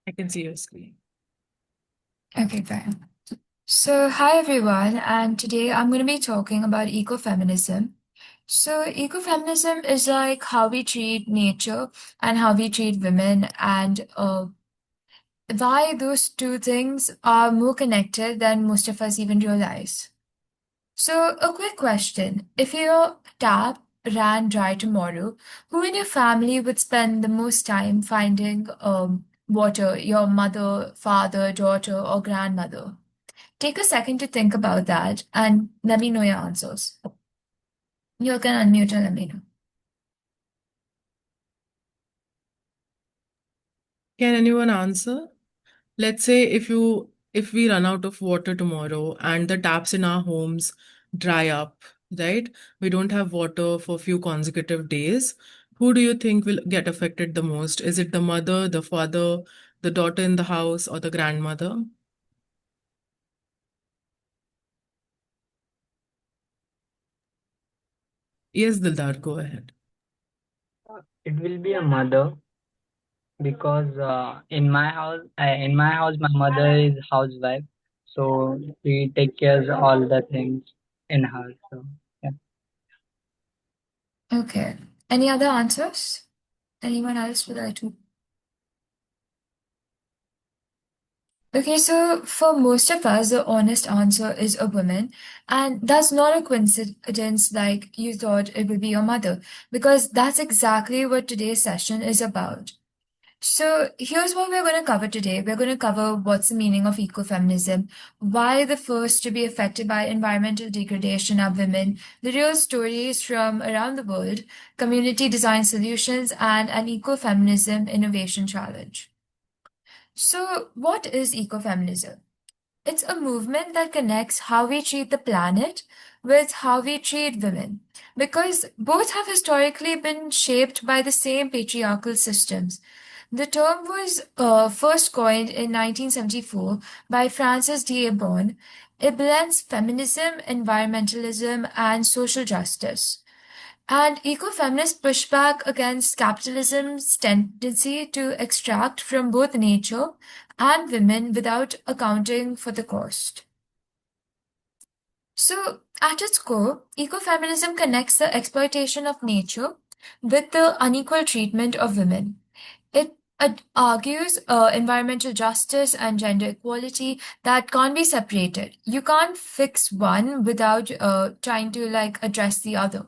I can see your screen. Okay, fine. So, hi everyone, and today I'm going to be talking about ecofeminism. So, ecofeminism is like how we treat nature and how we treat women, and why those two things are more connected than most of us even realize. So, a quick question. If your tap ran dry tomorrow, who in your family would spend the most time finding water? Your mother, father, daughter, or grandmother? Take a second to think about that and let me know your answers. You can unmute and let me know. Can anyone answer? Let's say if we run out of water tomorrow and the taps in our homes dry up, right? We don't have water for a few consecutive days. Who do you think will get affected the most? Is it the mother, the father, the daughter in the house, or the grandmother? Yes, Dildar, go ahead. It will be a mother because in my house, my mother is housewife, so she take care of all the things in her. So yeah. Okay. Any other answers? Anyone else would like to? Okay, so for most of us, the honest answer is a woman. And that's not a coincidence like you thought it would be your mother, because that's exactly what today's session is about. So here's what we're going to cover today. We're going to cover what's the meaning of ecofeminism, why the first to be affected by environmental degradation are women, the real stories from around the world, community design solutions, and an ecofeminism innovation challenge. So what is ecofeminism? It's a movement that connects how we treat the planet with how we treat women, because both have historically been shaped by the same patriarchal systems. The term was first coined in 1974 by Frances D. Eborn. It blends feminism, environmentalism, and social justice. And ecofeminists push back against capitalism's tendency to extract from both nature and women without accounting for the cost. So, at its core, ecofeminism connects the exploitation of nature with the unequal treatment of women. It argues environmental justice and gender equality that can't be separated. You can't fix one without trying to like address the other.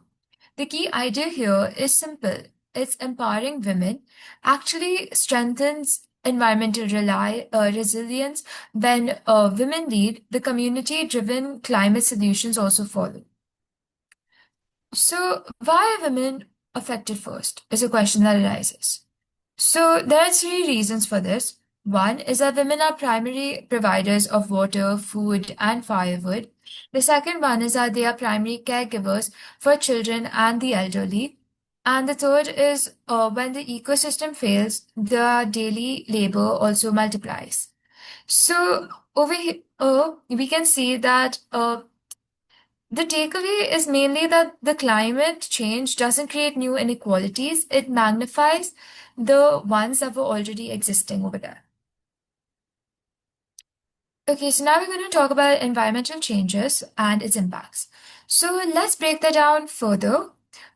The key idea here is simple. It's empowering women, actually strengthens environmental resilience. When women lead, the community-driven climate solutions also follow. So, why are women affected first is a question that arises. So there are three reasons for this. One is that women are primary providers of water, food, and firewood. The second one is that they are primary caregivers for children and the elderly. And the third is when the ecosystem fails, their daily labor also multiplies. So over here, we can see that the takeaway is mainly that the climate change doesn't create new inequalities, it magnifies the ones that were already existing over there. Okay, so now we're going to talk about environmental changes and its impacts. So let's break that down further.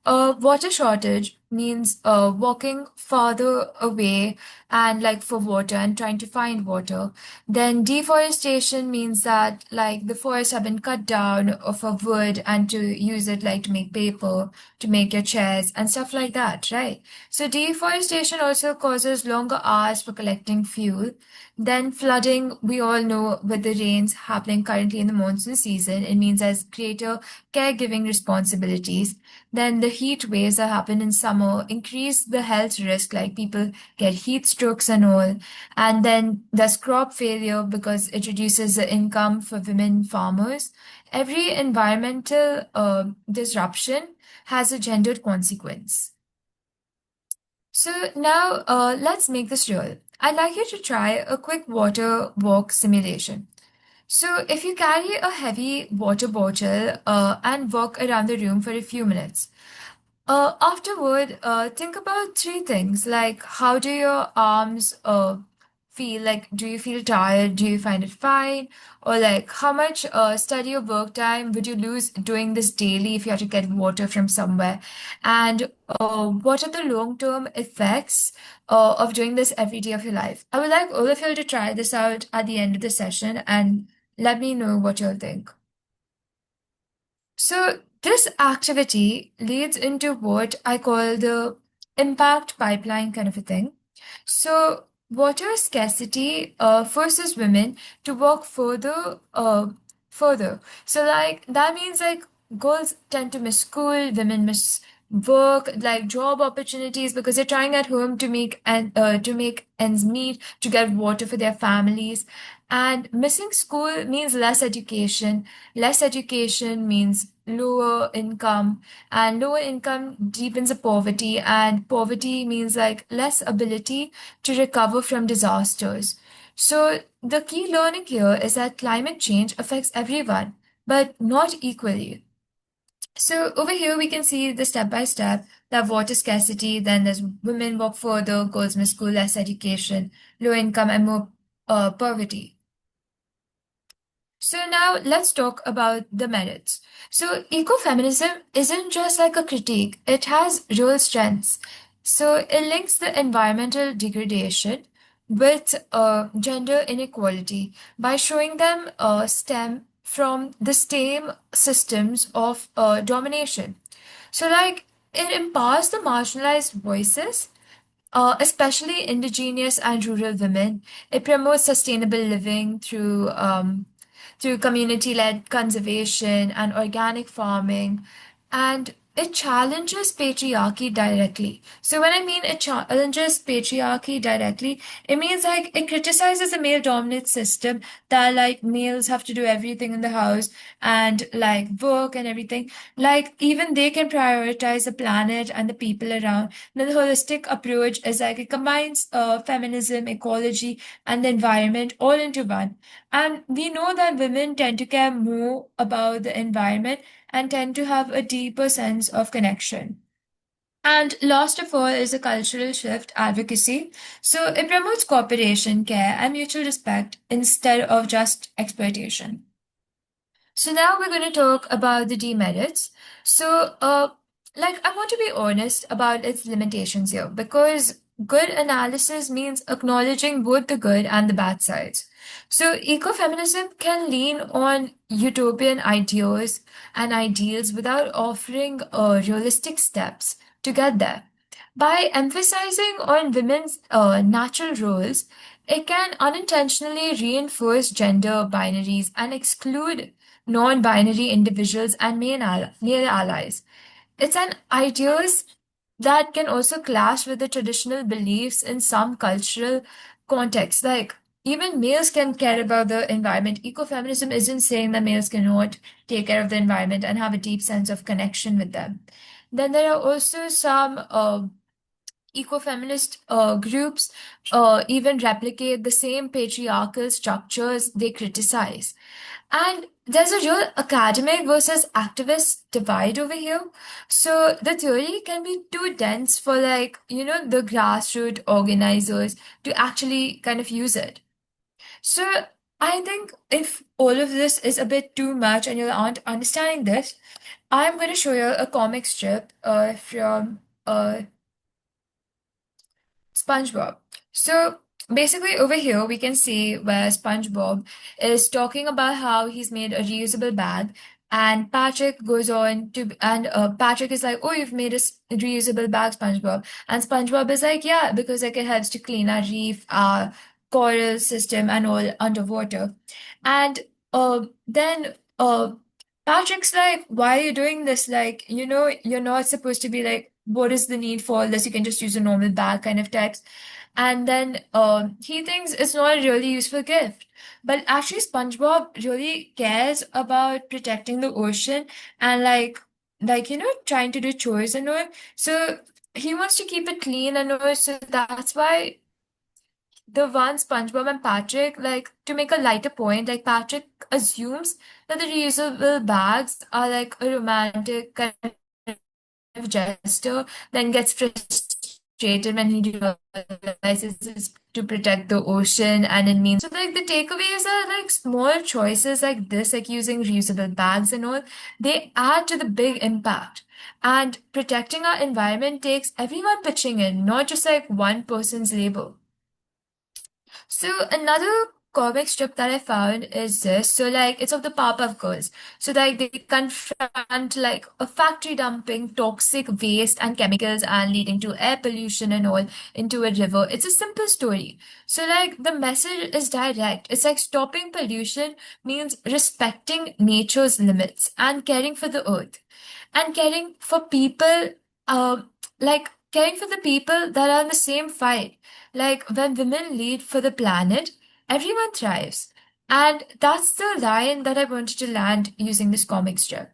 Water shortage means walking farther away and like for water and trying to find water. Then deforestation means that like the forests have been cut down for wood and to use it like to make paper, to make your chairs and stuff like that, right? So deforestation also causes longer hours for collecting fuel. Then flooding, we all know with the rains happening currently in the monsoon season, it means there's greater caregiving responsibilities. Then the heat waves that happen in summer increase the health risk, like people get heat strokes and all. And then there's crop failure because it reduces the income for women farmers. Every environmental disruption has a gendered consequence. So now let's make this real. I'd like you to try a quick water walk simulation. So if you carry a heavy water bottle and walk around the room for a few minutes, afterward, think about three things like how do your arms feel? Like, do you feel tired? Do you find it fine? Or like, how much study or work time would you lose doing this daily if you had to get water from somewhere? And what are the long-term effects of doing this every day of your life? I would like all of you to try this out at the end of the session and let me know what you'll think. So this activity leads into what I call the impact pipeline kind of a thing. So water scarcity forces women to work further. So like that means like girls tend to miss school, women miss work, like job opportunities because they're trying at home to make ends meet, to get water for their families. And missing school means less education. Less education means lower income, and lower income deepens the poverty, and poverty means like less ability to recover from disasters. So the key learning here is that climate change affects everyone, but not equally. So over here we can see the step by step that water scarcity, then there's women work further, girls miss school, less education, low income, and more poverty. So now let's talk about the merits. So ecofeminism isn't just like a critique, it has real strengths. So it links the environmental degradation with gender inequality by showing them stem from the same systems of domination. So like it empowers the marginalized voices, especially indigenous and rural women. It promotes sustainable living through community-led conservation and organic farming, and it challenges patriarchy directly. So when I mean it challenges patriarchy directly, it means like it criticizes the male-dominant system that like males have to do everything in the house and like work and everything. Like even they can prioritize the planet and the people around. Then the holistic approach is like it combines feminism, ecology, and the environment all into one. And we know that women tend to care more about the environment and tend to have a deeper sense of connection. And last of all is a cultural shift advocacy. So it promotes cooperation, care, and mutual respect instead of just exploitation. So now we're going to talk about the demerits. So, like, I want to be honest about its limitations here because good analysis means acknowledging both the good and the bad sides. So, ecofeminism can lean on utopian ideas and ideals without offering realistic steps to get there. By emphasizing on women's natural roles, it can unintentionally reinforce gender binaries and exclude non-binary individuals and male allies. It's an ideas that can also clash with the traditional beliefs in some cultural contexts. Like even males can care about the environment. Ecofeminism isn't saying that males cannot take care of the environment and have a deep sense of connection with them. Then there are also some ecofeminist groups even replicate the same patriarchal structures they criticize. And there's a real academic versus activist divide over here. So the theory can be too dense for like, the grassroots organizers to actually kind of use it. So I think if all of this is a bit too much and you aren't understanding this, I'm going to show you a comic strip from SpongeBob. So basically, over here we can see where SpongeBob is talking about how he's made a reusable bag, and Patrick goes on to, and Patrick is like, "Oh, you've made a reusable bag, SpongeBob," and SpongeBob is like, "Yeah, because like it helps to clean our reef, our coral system, and all underwater." And then Patrick's like, "Why are you doing this? Like, you're not supposed to be like." What is the need for this? You can just use a normal bag kind of text. And then he thinks it's not a really useful gift. But actually, SpongeBob really cares about protecting the ocean and trying to do chores and all. So he wants to keep it clean and all. So that's why the one SpongeBob and Patrick, like to make a lighter point, like Patrick assumes that the reusable bags are like a romantic kind of gesture, then gets frustrated frustrated when he realizes it's to protect the ocean and it means so like the takeaways are like small choices like this, like using reusable bags and all, they add to the big impact. And protecting our environment takes everyone pitching in, not just like one person's label. So another comic strip that I found is this. So like it's of the Powerpuff Girls. So like they confront like a factory dumping toxic waste and chemicals and leading to air pollution and all into a river. It's a simple story. So like the message is direct. It's like stopping pollution means respecting nature's limits and caring for the earth and caring for people, like caring for the people that are in the same fight. Like when women lead for the planet, everyone thrives. And that's the line that I wanted to land using this comic strip.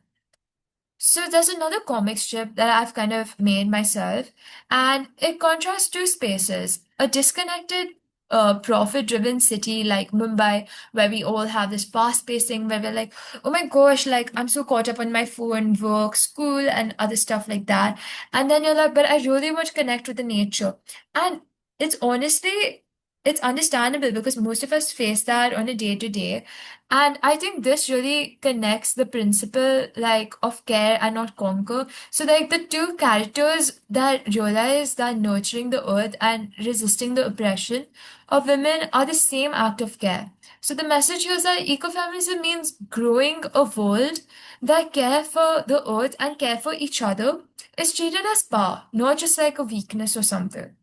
So there's another comic strip that I've kind of made myself, and it contrasts two spaces. A disconnected, profit-driven city like Mumbai, where we all have this fast pacing, where we're like, oh my gosh, like I'm so caught up on my phone, work, school, and other stuff like that. And then you're like, but I really want to connect with the nature. And it's honestly, it's understandable because most of us face that on a day to day. And I think this really connects the principle like of care and not conquer. So like the two characters that realize that nurturing the earth and resisting the oppression of women are the same act of care. So the message here is that ecofeminism means growing a world that care for the earth and care for each other is treated as power, not just like a weakness or something.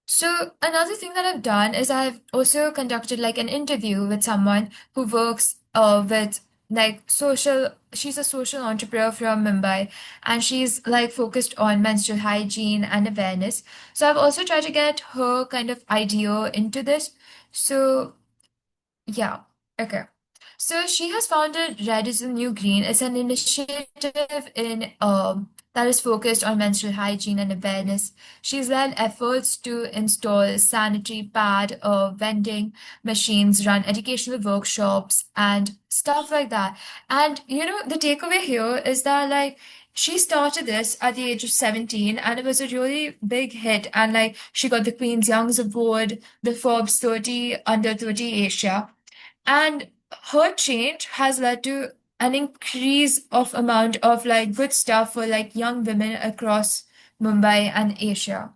So another thing that I've done is I've also conducted like an interview with someone who works with like social, she's a social entrepreneur from Mumbai and she's like focused on menstrual hygiene and awareness. So I've also tried to get her kind of idea into this. So yeah. Okay. So she has founded Red is the New Green. It's an initiative in that is focused on menstrual hygiene and awareness. She's led efforts to install sanitary pad vending machines, run educational workshops, and stuff like that. And you know, the takeaway here is that like she started this at the age of 17 and it was a really big hit. And like she got the Queen's Young's Award, the Forbes 30 under 30 Asia. And her change has led to an increase of amount of like good stuff for like young women across Mumbai and Asia.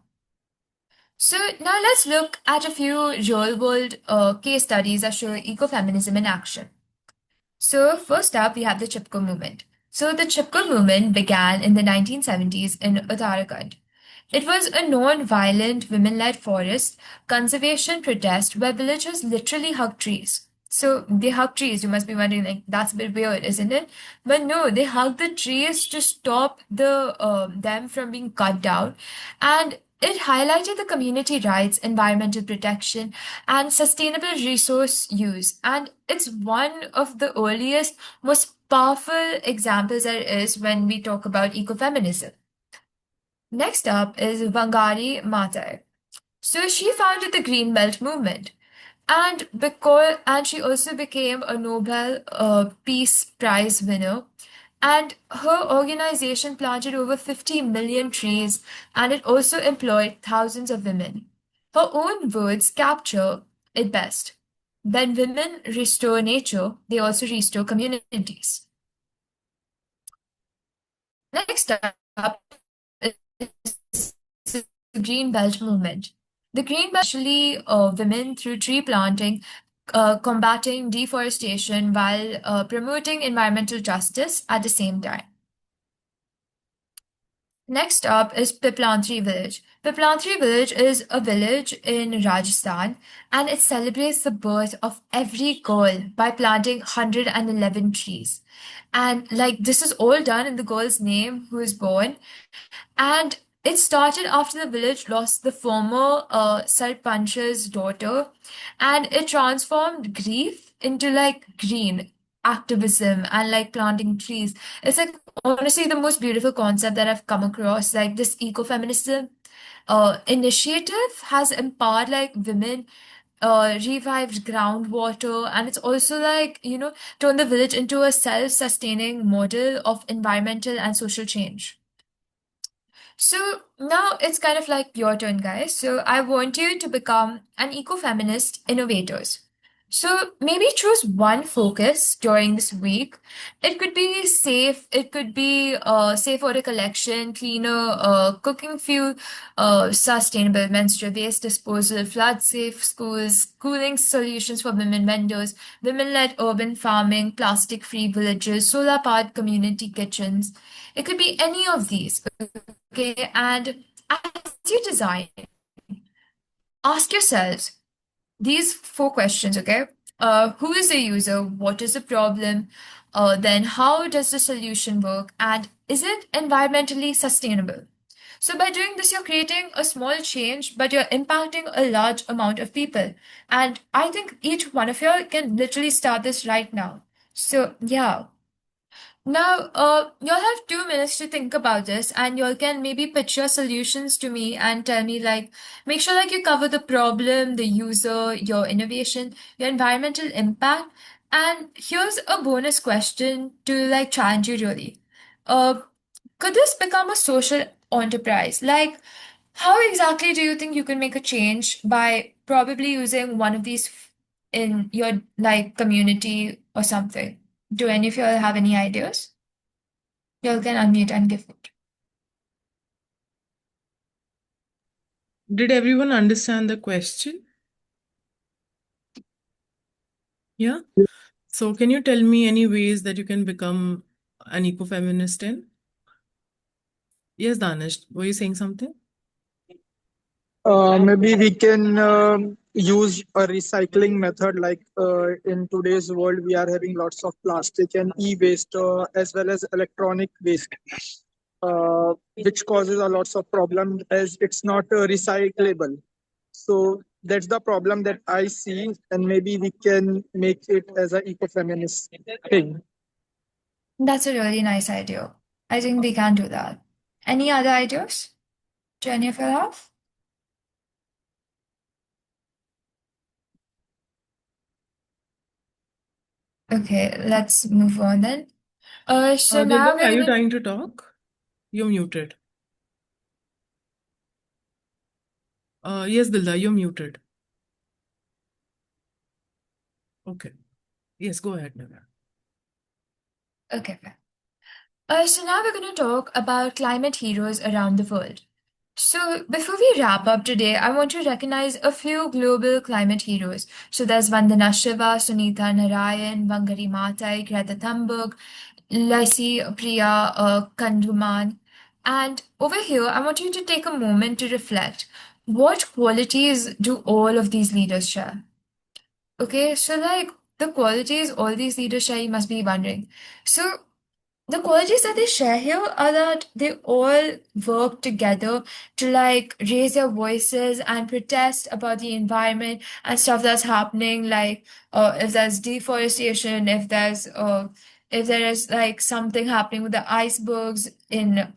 So now let's look at a few real world case studies that show ecofeminism in action. So first up, we have the Chipko movement. So the Chipko movement began in the 1970s in Uttarakhand. It was a non-violent, women-led forest conservation protest where villagers literally hugged trees. So they hug trees. You must be wondering, like, that's a bit weird, isn't it? But no, they hug the trees to stop them from being cut down, and it highlighted the community rights, environmental protection, and sustainable resource use. And it's one of the earliest, most powerful examples there is when we talk about ecofeminism. Next up is Wangari Maathai. So she founded the Green Belt movement, and she also became a Nobel Peace Prize winner. And her organization planted over 50 million trees, and it also employed thousands of women. Her own words capture it best. When women restore nature, they also restore communities. Next up is the Green Belt movement. The Green Belt actually women through tree planting, combating deforestation while promoting environmental justice at the same time. Next up is Piplantri village. Piplantri village is a village in Rajasthan and it celebrates the birth of every girl by planting 111 trees. And like this is all done in the girl's name who is born, and it started after the village lost the former Sarpanch's daughter, and it transformed grief into like green activism and like planting trees. It's like honestly the most beautiful concept that I've come across. Like this ecofeminism initiative has empowered like women, revived groundwater, and it's also like, you know, turned the village into a self-sustaining model of environmental and social change. So now it's kind of like your turn, guys. So I want you to become an eco-feminist innovators. So maybe choose one focus during this week. It could be safe. It could be safe water collection, cleaner cooking fuel, sustainable menstrual waste disposal, flood-safe schools, cooling solutions for women vendors, women-led urban farming, plastic-free villages, solar-powered community kitchens. It could be any of these. Okay, and as you design, ask yourselves these four questions, okay? Who is the user? What is the problem? Then how does the solution work? And is it environmentally sustainable? So by doing this, you're creating a small change, but you're impacting a large amount of people. And I think each one of you can literally start this right now. So yeah, now, you'll have 2 minutes to think about this, and you all can maybe pitch your solutions to me and tell me, like, make sure like you cover the problem, the user, your innovation, your environmental impact. And here's a bonus question to like challenge you really. Uh, could this become a social enterprise? Like, how exactly do you think you can make a change by probably using one of these in your like community or something? Do any of you all have any ideas? You all can unmute and give it. Did everyone understand the question? Yeah. So can you tell me any ways that you can become an ecofeminist in? Yes, Danish, were you saying something? Maybe we can use a recycling method. Like in today's world, we are having lots of plastic and e-waste as well as electronic waste, which causes a lots of problem as it's not recyclable. So that's the problem that I see, and maybe we can make it as an eco-feminist thing. That's a really nice idea. I think we can do that. Any other ideas? Do any of you have? Okay, let's move on then. So Dilda, now we're are you gonna. trying to talk? You're muted. Yes, Dilda, you're muted. Okay. Yes, go ahead, Nevaeh. Okay, fine. So now we're gonna talk about climate heroes around the world. So before we wrap up today, I want to recognize a few global climate heroes. So there's Vandana Shiva, Sunita Narayan, Wangari Maathai, Greta Thunberg, Lasi Priya Kanduman. And over here, I want you to take a moment to reflect. What qualities do all of these leaders share? Okay, so like the qualities all these leaders share, you must be wondering. So the qualities that they share here are that they all work together to like raise their voices and protest about the environment and stuff that's happening, like if there's deforestation, if there is like something happening with the icebergs in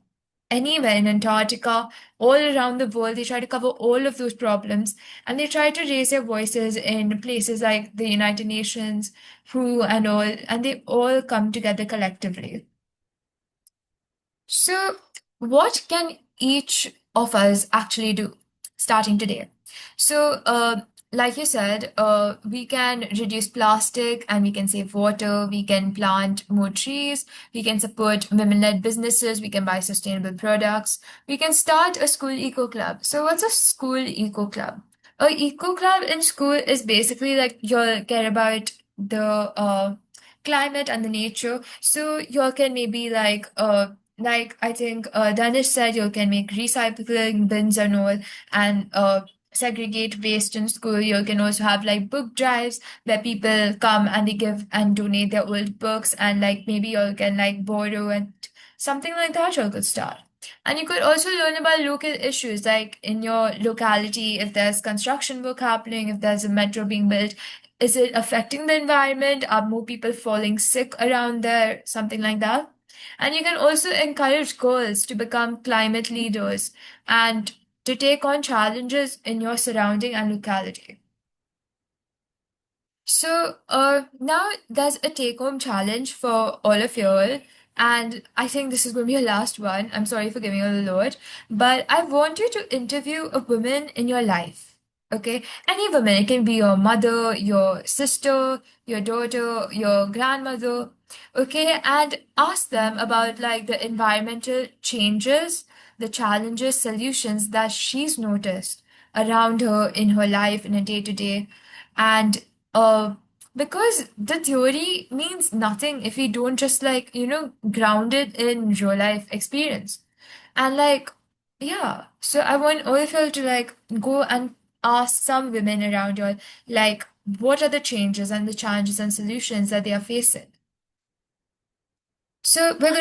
anywhere in Antarctica, all around the world. They try to cover all of those problems, and they try to raise their voices in places like the United Nations, WHO, and all, and they all come together collectively. So, what can each of us actually do starting today? So, like you said, we can reduce plastic and we can save water, we can plant more trees, we can support women-led businesses, we can buy sustainable products, we can start a school eco club. So, what's a school eco club? A eco club in school is basically like you'll care about the climate and the nature. So you can maybe like I think Danish said, you can make recycling bins and all, and segregate waste in school. You can also have like book drives where people come and they give and donate their old books, and like maybe you can like borrow and something like that. You could start. And you could also learn about local issues, like in your locality, if there's construction work happening, if there's a metro being built, is it affecting the environment? Are more people falling sick around there? Something like that. And you can also encourage girls to become climate leaders and to take on challenges in your surrounding and locality. So now there's a take-home challenge for all of you all. And I think this is going to be your last one. I'm sorry for giving you a lot, but I want you to interview a woman in your life. Okay? Any woman. It can be your mother, your sister, your daughter, your grandmother. Okay? And ask them about like the environmental changes, the challenges, solutions that she's noticed around her in her life in a day to day. And because the theory means nothing if we don't just like, ground it in real life experience. And like, yeah. So I want all of you to like go and ask some women around you, like, what are the changes and the challenges and solutions that they are facing. So we're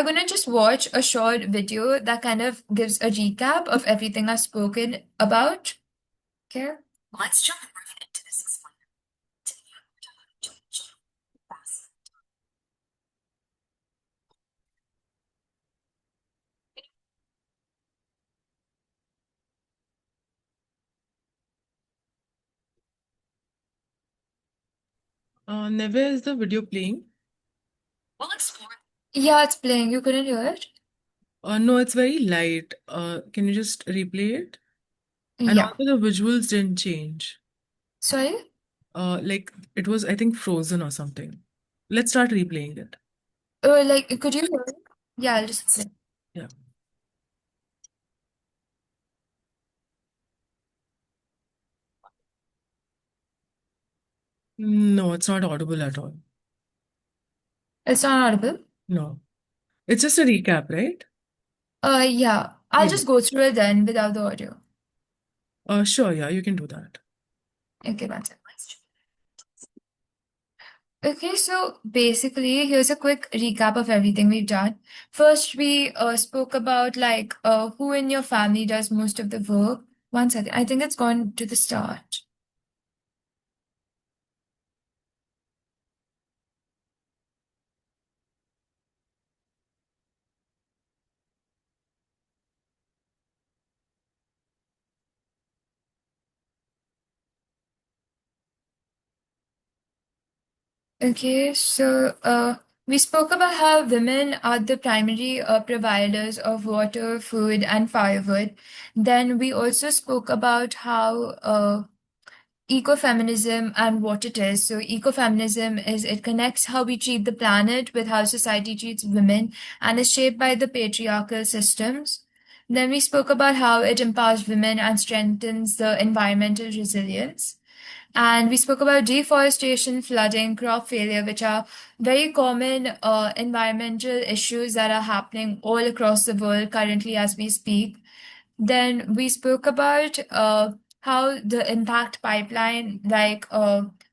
gonna just watch a short video that kind of gives a recap of everything I've spoken about. Okay? Let's jump right into this explainer. Nevaeh, is the video playing? We'll explore. Yeah, it's playing. You couldn't hear it? No, it's very light. Can you just replay it? And Yeah. also the visuals didn't change. Sorry? Like it was, I think, frozen or something. Let's start replaying it. Like, could you hear it? Yeah, I'll just play. Yeah. No, it's not audible at all. It's not audible? No. It's just a recap, right? Yeah. I'll Yeah. just go through it then without the audio. Sure, yeah, you can do that. Okay, one second. Okay, so basically, here's a quick recap of everything we've done. First, we spoke about like who in your family does most of the work. One second, I think it's gone to the start. Okay, so we spoke about how women are the primary providers of water, food, and firewood. Then we also spoke about how ecofeminism and what it is. So, ecofeminism is it connects how we treat the planet with how society treats women and is shaped by the patriarchal systems. Then we spoke about how it empowers women and strengthens the environmental resilience. And we spoke about deforestation, flooding, crop failure, which are very common environmental issues that are happening all across the world currently as we speak. Then we spoke about how the impact pipeline, like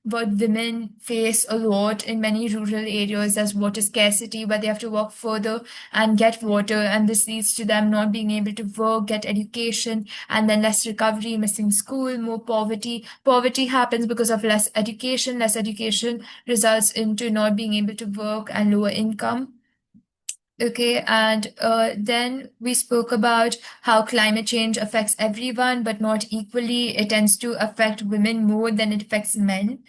what women face a lot in many rural areas as water scarcity, where they have to walk further and get water, and this leads to them not being able to work, get education, and then less recovery, missing school, more poverty. Poverty happens because of less education. Less education results into not being able to work and lower income. Okay, and then we spoke about how climate change affects everyone, but not equally. It tends to affect women more than it affects men.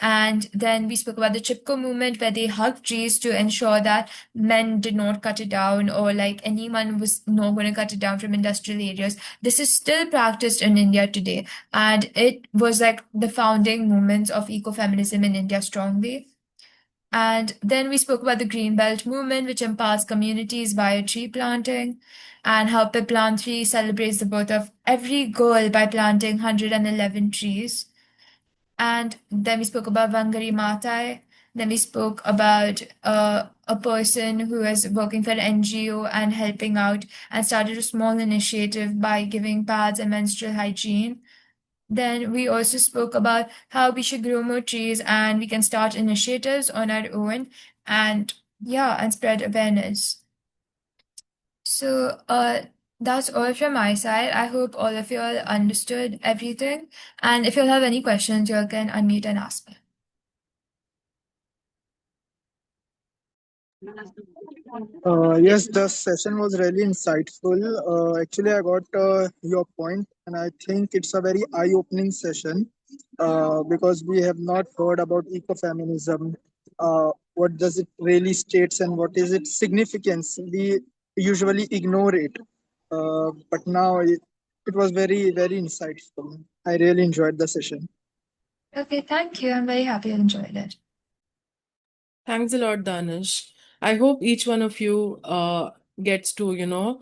And then we spoke about the Chipko movement, where they hugged trees to ensure that men did not cut it down, or like anyone was not going to cut it down from industrial areas. This is still practiced in India today, and it was like the founding movements of ecofeminism in India strongly. And then we spoke about the Green Belt movement, which empowers communities via tree planting, and how Piplan 3 celebrates the birth of every girl by planting 111 trees. And then we spoke about Wangari Maathai. Then we spoke about a person who is working for an NGO and helping out and started a small initiative by giving pads and menstrual hygiene. Then we also spoke about how we should grow more trees and we can start initiatives on our own and yeah, and spread awareness. So that's all from my side. I hope all of you all understood everything. And if you all have any questions, you all can unmute and ask me. Yes, the session was really insightful. Actually, I got your point, and I think it's a very eye-opening session because we have not heard about ecofeminism what does it really states and what is its significance. We usually ignore it, but now it was very, very insightful. I really enjoyed the session. Okay, thank you. I'm very happy you enjoyed it. Thanks a lot, Danish. I hope each one of you gets to,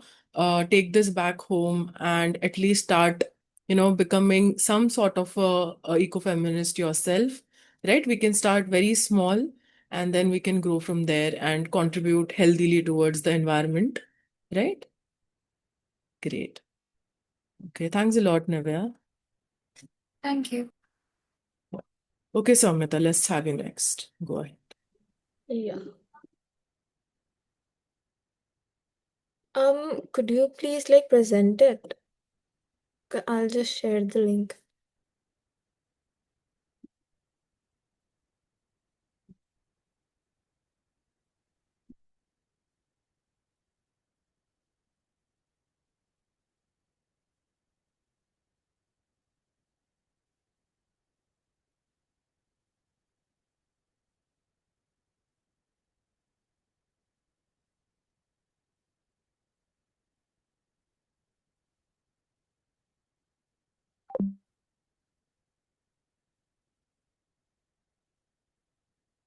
take this back home and at least start, becoming some sort of a eco-feminist yourself, right? We can start very small and then we can grow from there and contribute healthily towards the environment, right? Great. Okay, thanks a lot, Nevaeh. Thank you. Okay, Saumyata, let's have you next. Go ahead. Yeah. Could you please present it? I'll just share the link.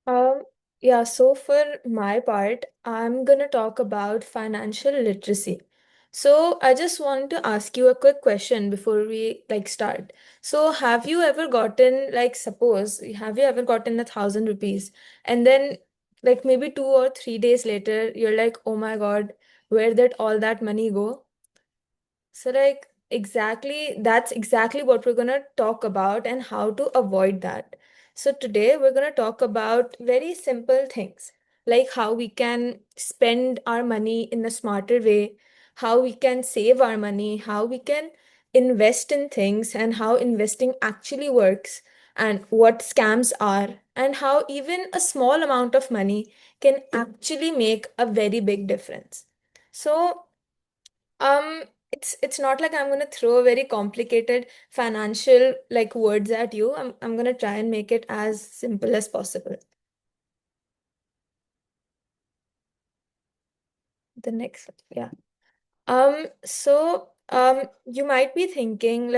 Um, yeah, so for my part, I'm gonna talk about financial literacy. So I just want to ask you a quick question before we start. So have you ever gotten suppose have you ever gotten 1,000 rupees and then maybe 2 or 3 days later you're like, oh my God, where did all that money go? So, that's exactly what we're going to talk about and how to avoid that. So, today we're going to talk about very simple things like how we can spend our money in a smarter way, how we can save our money, how we can invest in things, and how investing actually works, and what scams are, and how even a small amount of money can actually make a very big difference. So, it's not like I'm gonna throw very complicated financial words at you. I'm gonna try and make it as simple as possible. The next, yeah. You might be thinking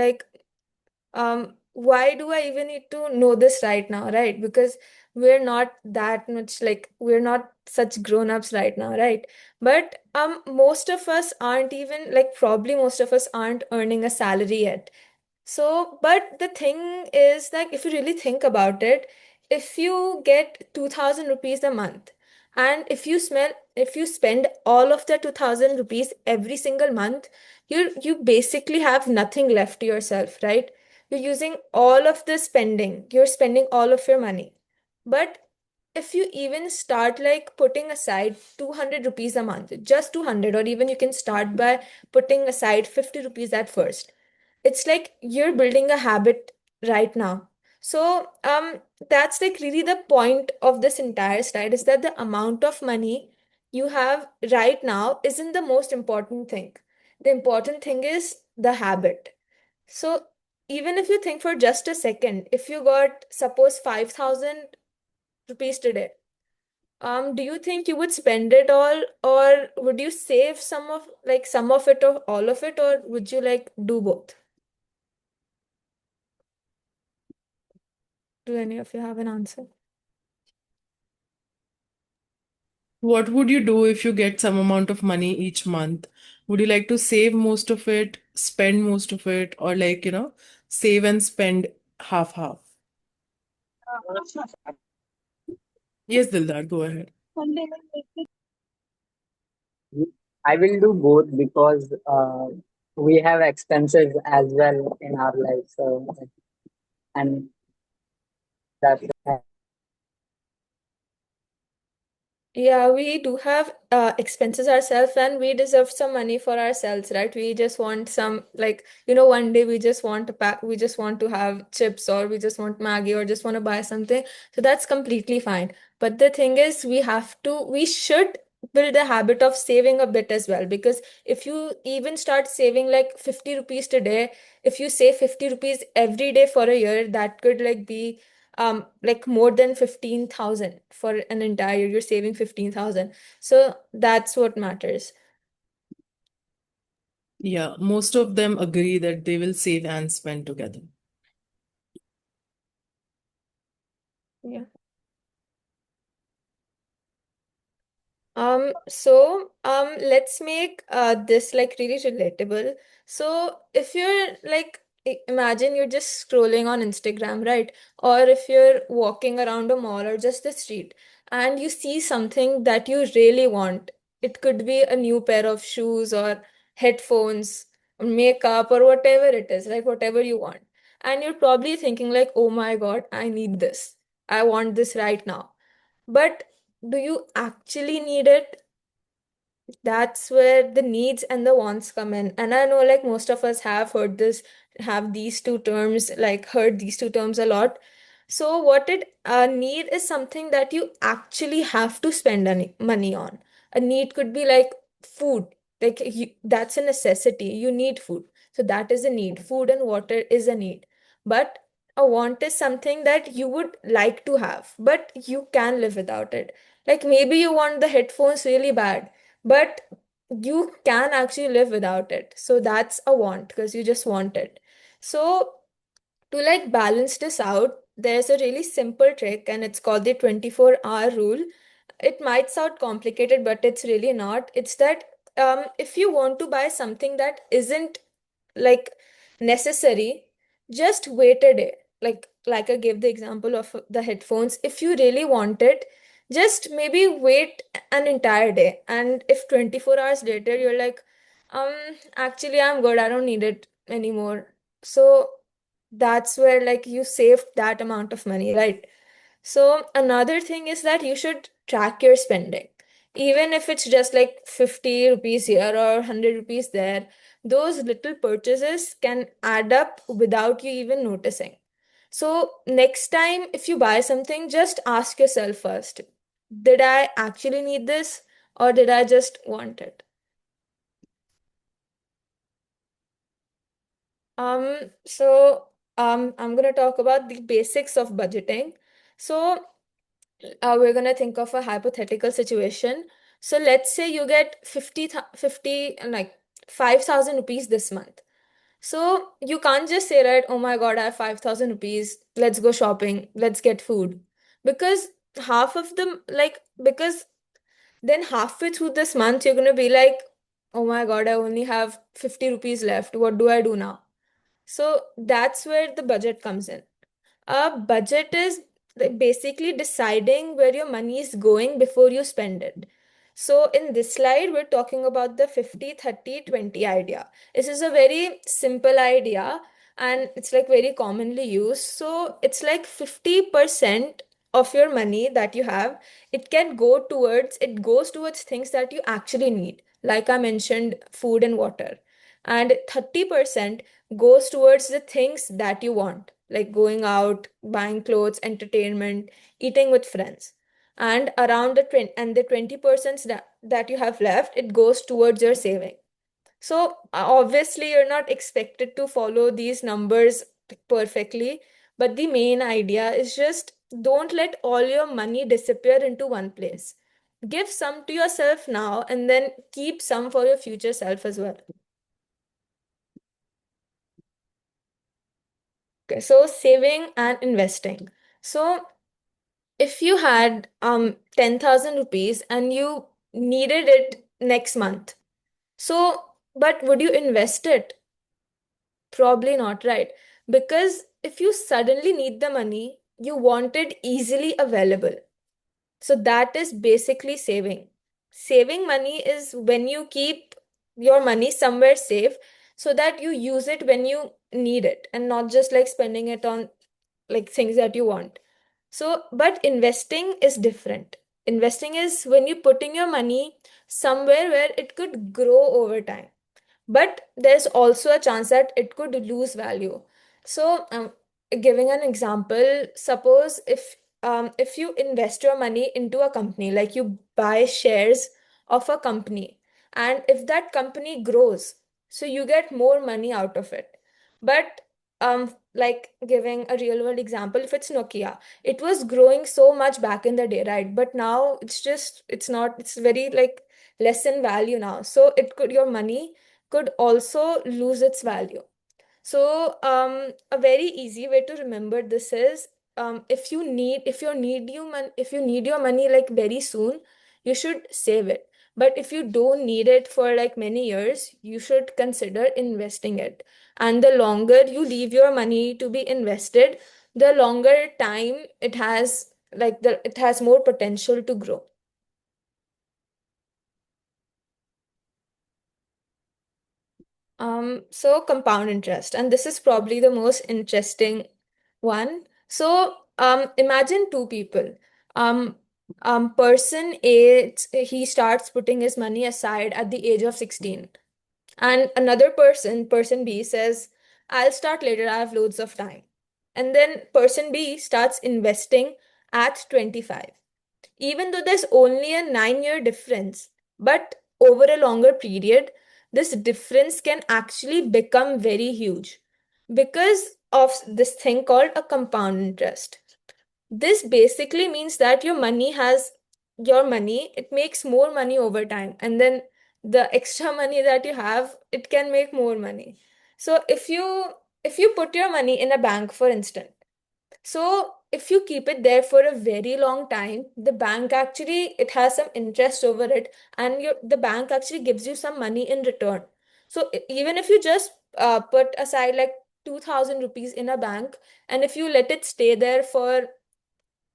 why do I even need to know this right now, right? Because we're not that much we're not such grown-ups right now, right? But most of us aren't even probably most of us aren't earning a salary yet. So, but the thing is that if you really think about it, if you get 2,000 rupees a month, and if you spend all of the 2,000 rupees every single month, you basically have nothing left to yourself, right? You're using all of the spending, you're spending all of your money. But if you even start putting aside 200 rupees a month, just 200, or even you can start by putting aside 50 rupees at first, it's like you're building a habit right now. So that's really the point of this entire slide, is that the amount of money you have right now isn't the most important thing. The important thing is the habit. So even if you think for just a second, if you got suppose 5,000 rupees today, do you think you would spend it all, or would you save some of it or all of it, or would you do both? Do any of you have an answer? What would you do if you get some amount of money each month? Would you like to save most of it, spend most of it, or save and spend half-half? Yes, Dildar, go ahead. I will do both because we have expenses as well in our life. So, and that's Yeah, we do have expenses ourselves, and we deserve some money for ourselves, right? We just want some, one day we just want to pack, we just want to have chips, or we just want Maggie, or just want to buy something. So that's completely fine. But the thing is, we should build a habit of saving a bit as well. Because if you even start saving 50 rupees today, if you save 50 rupees every day for a year, that could be like more than 15,000 for an entire year, you're saving 15,000. So that's what matters. Yeah, most of them agree that they will save and spend together. Yeah. Let's make this like really relatable. So if you're like imagine you're just scrolling on Instagram, right? Or if you're walking around a mall or just the street and you see something that you really want. It could be a new pair of shoes or headphones or makeup or whatever it is, like whatever you want. And you're probably thinking like, "Oh my God, I need this. I want this right now." But do you actually need it? That's where the needs and the wants come in. And I know like most of us have heard this, have these two terms, like heard these two terms a lot. So what it need is something that you actually have to spend money on. A need could be like food, like that's a necessity. You need food. So that is a need. Food and water is a need. But a want is something that you would like to have, but you can live without it. Like maybe you want the headphones really bad, but you can actually live without it. So that's a want because you just want it. So to like balance this out, there's a really simple trick and it's called the 24-hour rule. It might sound complicated, but it's really not. It's that if you want to buy something that isn't like necessary, just wait a day. Like I gave the example of the headphones. If you really want it, just maybe wait an entire day. And if 24 hours later you're like, um, actually I'm good, I don't need it anymore. So that's where like you saved that amount of money, right? So another thing is that you should track your spending. Even if it's just like 50 rupees here or 100 rupees there, those little purchases can add up without you even noticing. So next time if you buy something, just ask yourself first, did I actually need this or did I just want it? I'm gonna talk about the basics of budgeting. So we're gonna think of a hypothetical situation. So let's say you get 50 like 5,000 rupees this month. So you can't just say, right, oh my God, I have 5,000 rupees. Let's go shopping. Let's get food. Because half of them, like, because then halfway through this month, you're gonna be like, oh my God, I only have 50 rupees left. What do I do now? So that's where the budget comes in. A budget is like basically deciding where your money is going before you spend it. So in this slide, we're talking about the 50-30-20 idea. This is a very simple idea and it's like very commonly used. So it's like 50% of your money that you have, it goes towards things that you actually need. Like I mentioned, food and water. And 30% goes towards the things that you want, like going out, buying clothes, entertainment, eating with friends. And around the 20% that you have left, it goes towards your saving. So obviously you're not expected to follow these numbers perfectly, but the main idea is just don't let all your money disappear into one place. Give some to yourself now and then keep some for your future self as well. Okay, so saving and investing. So if you had 10,000 rupees and you needed it next month, so but would you invest it? Probably not, right? Because if you suddenly need the money, you want it easily available. So that is basically saving. Saving money is when you keep your money somewhere safe so that you use it when you need it and not just like spending it on like things that you want. So, but investing is different. Investing is when you're putting your money somewhere where it could grow over time. But there's also a chance that it could lose value. So, giving an example, suppose if you invest your money into a company, like you buy shares of a company, and if that company grows, so you get more money out of it. But like giving a real world example, if it's Nokia, it was growing so much back in the day, right? But now it's not, it's very like less in value now. So it could, your money could also lose its value. So, a very easy way to remember this is, if you need your money like very soon, you should save it. But if you don't need it for like many years, you should consider investing it. And the longer you leave your money to be invested, the longer time it has, it has more potential to grow. So compound interest, and this is probably the most interesting one. So, imagine two people. Um, Person A, he starts putting his money aside at the age of 16, and another person, person B, says, "I'll start later. I have loads of time." And then person B starts investing at 25, even though there's only a 9 year difference. But over a longer period, this difference can actually become very huge because of this thing called a compound interest. This basically means that your money, it makes more money over time. And then the extra money that you have, it can make more money. So if you put your money in a bank, for instance, so if you keep it there for a very long time, the bank actually, it has some interest over it, and the bank actually gives you some money in return. So even if you just put aside like 2,000 rupees in a bank, and if you let it stay there for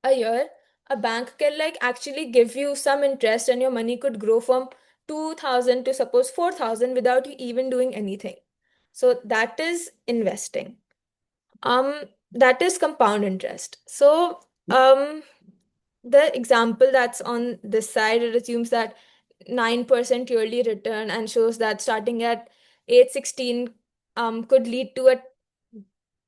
a year, a bank can like actually give you some interest, and your money could grow from 2,000 to suppose 4,000 without you even doing anything. So that is investing. That is compound interest. So, the example that's on this side, it assumes that 9% yearly return and shows that starting at age 16 could lead to a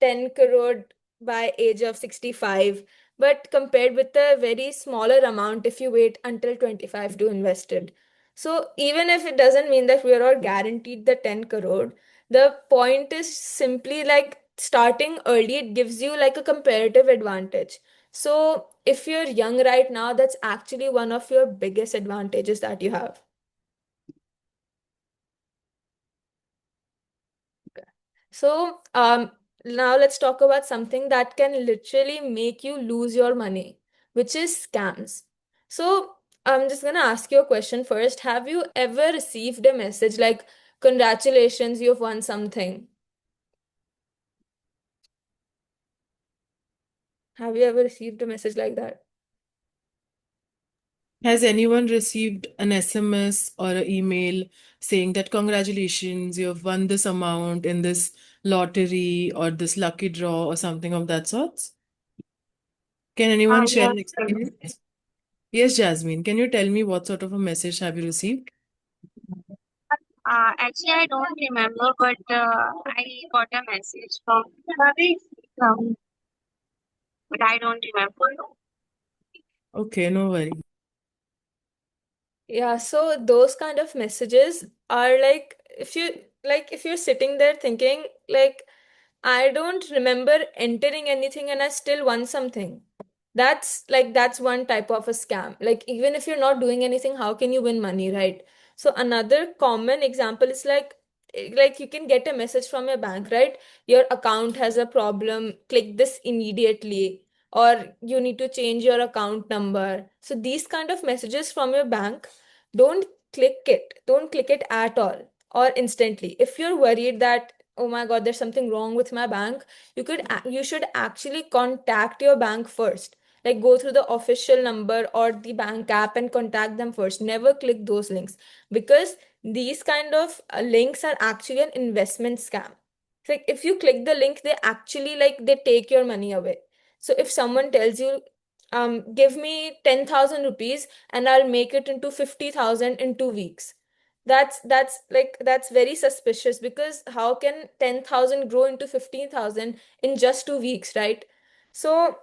10 crore by age of 65. But compared with a very smaller amount if you wait until 25 to invest it. So even if it doesn't mean that we are all guaranteed the 10 crore, the point is simply like starting early, it gives you like a comparative advantage. So if you're young right now, that's actually one of your biggest advantages that you have. So, now let's talk about something that can literally make you lose your money, which is scams. So, I'm just gonna ask you a question first. Have you ever received a message like, "Congratulations, you've won something"? Have you ever received a message like that? Has anyone received an SMS or an email saying that congratulations, you have won this amount in this lottery or this lucky draw or something of that sort? Can anyone share Yes. an experience? Yes, Jasmine, can you tell me what sort of a message have you received? Actually, I don't remember, but I got a message from, but I don't remember. Okay, no worry. Yeah, so those kind of messages are like, if you're sitting there thinking like, "I don't remember entering anything and I still won something." That's one type of a scam. Like even if you're not doing anything, how can you win money, right? So another common example is like you can get a message from your bank, right? "Your account has a problem, click this immediately," or "You need to change your account number." So these kind of messages from your bank, don't don't click it at all or instantly. If you're worried that, "Oh my God, there's something wrong with my bank," you should actually contact your bank first. Like go through the official number or the bank app and contact them first. Never click those links, because these kind of links are actually an investment scam. It's like if you click the link, they actually they take your money away. So if someone tells you, "Give me 10,000 rupees and I'll make it into 50,000 in 2 weeks," that's very suspicious, because how can 10,000 grow into 15,000 in just 2 weeks, right? So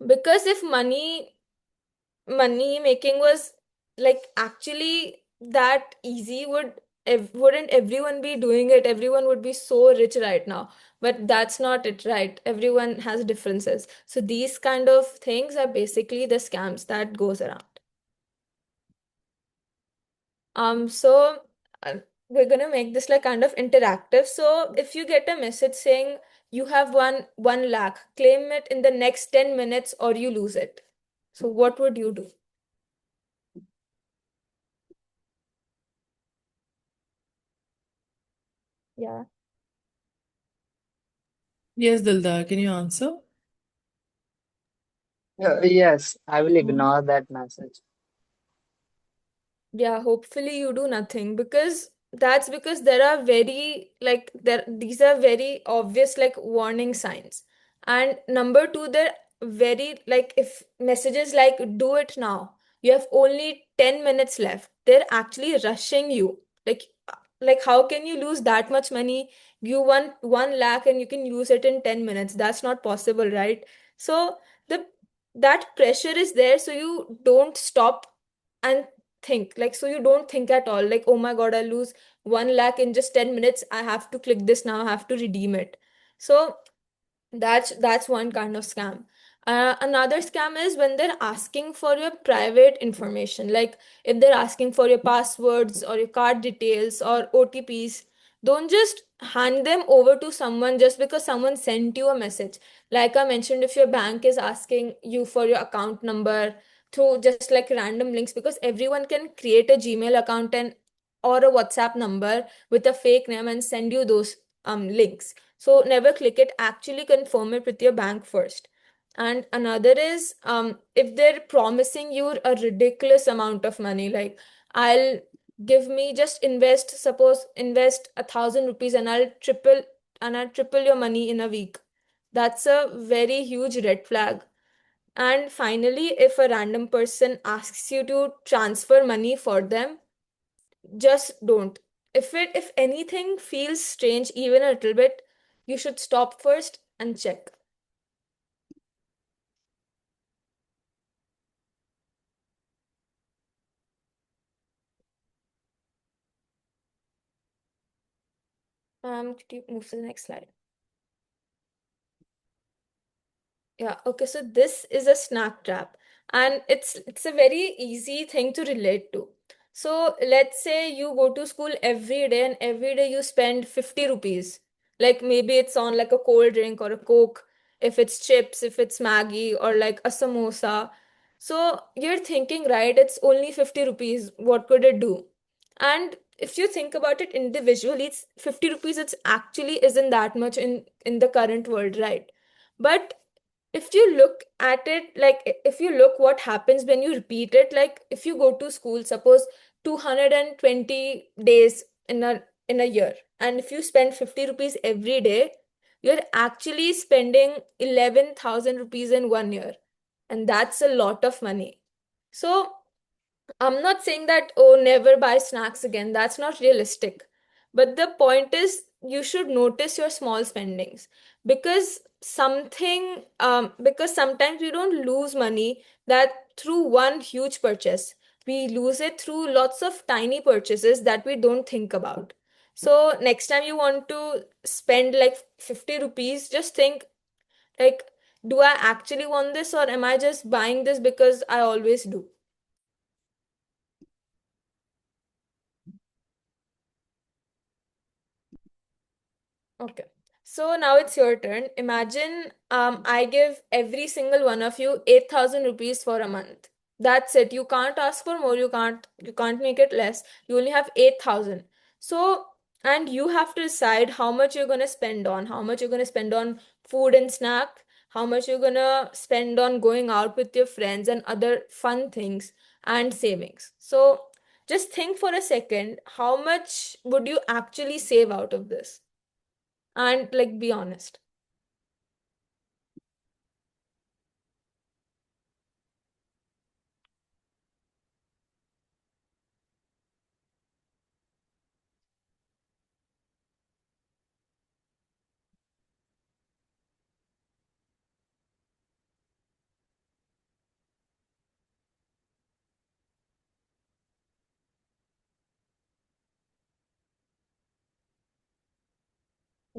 because if money making was like actually that easy, would wouldn't everyone be doing it? Everyone would be so rich right now. But that's not it, right? Everyone has differences. So these kind of things are basically the scams that goes around. So uh, we're gonna make this like kind of interactive. So if you get a message saying you have won 1 lakh, claim it in the next 10 minutes or you lose it. So what would you do? Yeah. Yes, Dildar, can you answer? Yes, I will Mm. ignore that message. Yeah, hopefully you do nothing, because that's because there are very like there these are very obvious like warning signs. And number two, they're very like, if messages like do it now, you have only 10 minutes left, they're actually rushing you. Like how can you lose that much money? You won 1 lakh and you can lose it in 10 minutes. That's not possible, right? So the that pressure is there, so you don't stop and think, like, so you don't think at all like, oh my god, I lose 1 lakh in just 10 minutes, I have to click this now, I have to redeem it. So that's one kind of scam. Another scam is when they're asking for your private information. Like if they're asking for your passwords or your card details or OTPs, don't just hand them over to someone just because someone sent you a message. Like I mentioned, if your bank is asking you for your account number through just like random links, because everyone can create a Gmail account and or a WhatsApp number with a fake name and send you those links. So never click it. Actually confirm it with your bank first. And another is if they're promising you a ridiculous amount of money, like I'll give me just invest, suppose invest 1,000 rupees and I'll triple your money in a week. That's a very huge red flag. And finally, if a random person asks you to transfer money for them, just don't. If anything feels strange even a little bit, you should stop first and check. Could you move to the next slide? Yeah, okay, so this is a snack trap, and it's a very easy thing to relate to. So let's say you go to school every day and every day you spend 50 rupees. Like maybe it's on like a cold drink or a Coke, if it's chips, if it's Maggie or like a samosa. So you're thinking, right, it's only 50 rupees. What could it do? And if you think about it individually, it's 50 rupees, it's actually isn't that much in the current world, right? But if you look at it, like if you look what happens when you repeat it, like if you go to school, suppose 220 days in a year, and if you spend 50 rupees every day, you're actually spending 11,000 rupees in 1 year, and that's a lot of money. So I'm not saying that, oh, never buy snacks again. That's not realistic. But the point is, you should notice your small spendings, because sometimes we don't lose money that through one huge purchase. We lose it through lots of tiny purchases that we don't think about. So next time you want to spend like 50 rupees, just think like, do I actually want this, or am I just buying this because I always do? Okay. So now it's your turn. Imagine I give every single one of you 8,000 rupees for a month. That's it. You can't ask for more. You can't make it less. You only have 8,000. So, and you have to decide how much you're going to spend on, how much you're going to spend on food and snack, how much you're going to spend on going out with your friends and other fun things, and savings. So just think for a second, how much would you actually save out of this? And like, be honest.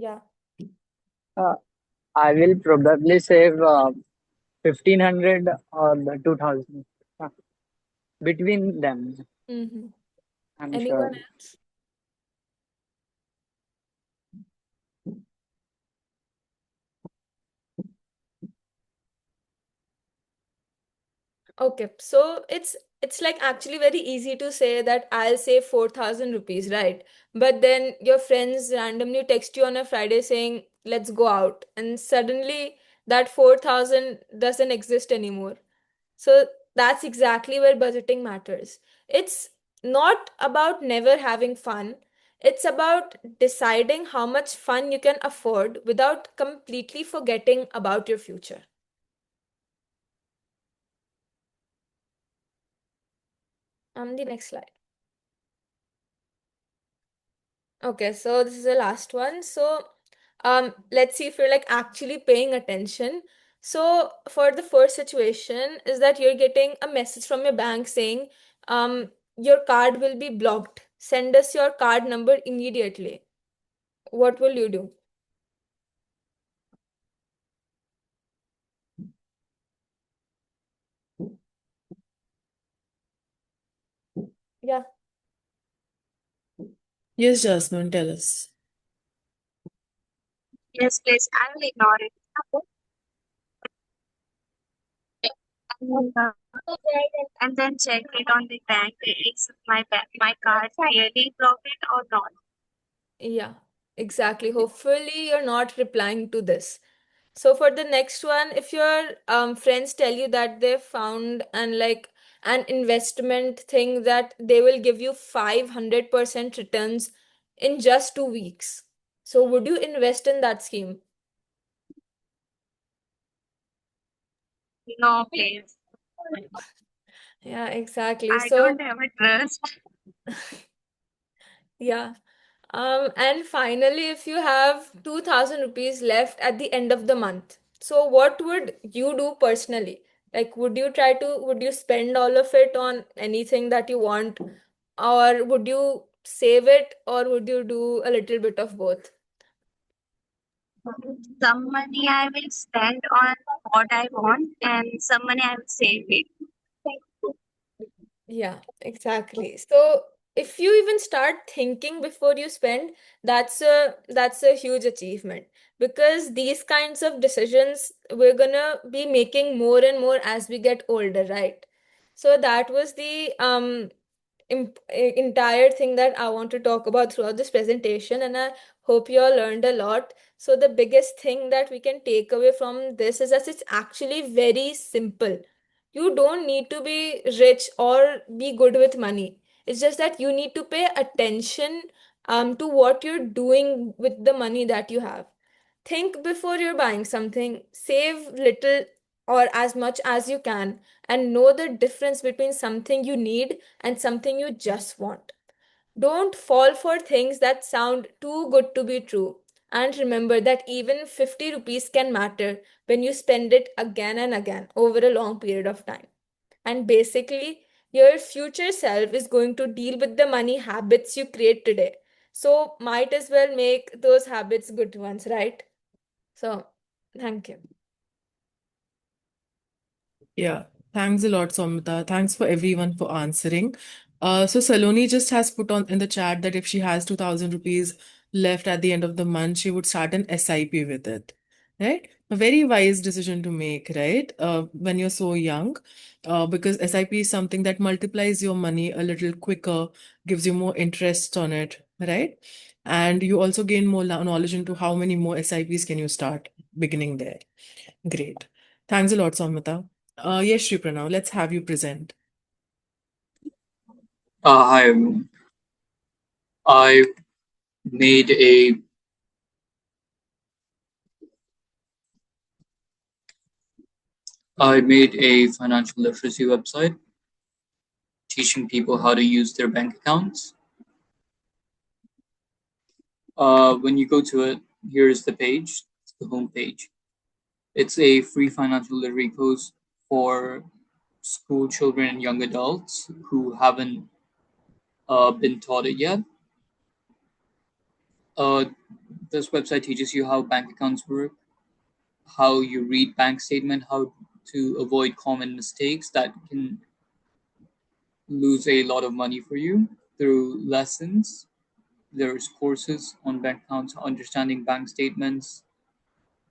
Yeah. I will probably save 1500 or the 2000 between them. Mm-hmm. I'm sure. Anyone else? Okay, so it's like actually very easy to say that I'll save 4,000 rupees, right? But then your friends randomly text you on a Friday saying, let's go out. And suddenly that 4,000 doesn't exist anymore. So that's exactly where budgeting matters. It's not about never having fun. It's about deciding how much fun you can afford without completely forgetting about your future. The next slide. Okay, so this is the last one. So, let's see if you're like actually paying attention. So, for the first situation is that you're getting a message from your bank saying, your card will be blocked. Send us your card number immediately. What will you do? Yeah. Yes, Jasmine, tell us. Yes, please. I will ignore it. And then check it on the bank. Is my card really blocked or not? Yeah, exactly. Hopefully, you're not replying to this. So for the next one, if your friends tell you that they found an investment thing that they will give you 500% returns in just 2 weeks. So would you invest in that scheme? No, please. Yeah, exactly. I So don't have a trust. yeah. And finally, if you have 2,000 rupees left at the end of the month, so what would you do personally? Like, would you spend all of it on anything that you want, or would you save it, or would you do a little bit of both? Some money I will spend on what I want, and some money I will save it. Yeah, exactly. So if you even start thinking before you spend, that's a huge achievement because these kinds of decisions we're gonna be making more and more as we get older, right? So that was the entire thing that I want to talk about throughout this presentation, and I hope you all learned a lot. So the biggest thing that we can take away from this is that it's actually very simple. You don't need to be rich or be good with money. It's just that you need to pay attention to what you're doing with the money that you have. Think before you're buying something, save little or as much as you can, and know the difference between something you need and something you just want. Don't fall for things that sound too good to be true. And remember that even 50 rupees can matter when you spend it again and again over a long period of time. And basically, your future self is going to deal with the money habits you create today. So, might as well make those habits good ones, right? So, thank you. Yeah, thanks a lot, Somita. Thanks for everyone for answering. So Saloni just has put on in the chat that if she has 2,000 rupees left at the end of the month, she would start an SIP with it, right? A very wise decision to make, right? When you're so young, because SIP is something that multiplies your money a little quicker, gives you more interest on it, right? And you also gain more knowledge into how many more SIPs can you start beginning there. Great. Thanks a lot, Samita. Yes, Shri Pranav, let's have you present. Hi, everyone. I made a I made a financial literacy website teaching people how to use their bank accounts. When you go to it, here's the page. It's the home page. It's a free financial literacy course for school children and young adults who haven't been taught it yet. Uh, This website teaches you how bank accounts work, how you read bank statement, how to avoid common mistakes that can lose a lot of money for you through lessons. There's courses on bank accounts, understanding bank statements,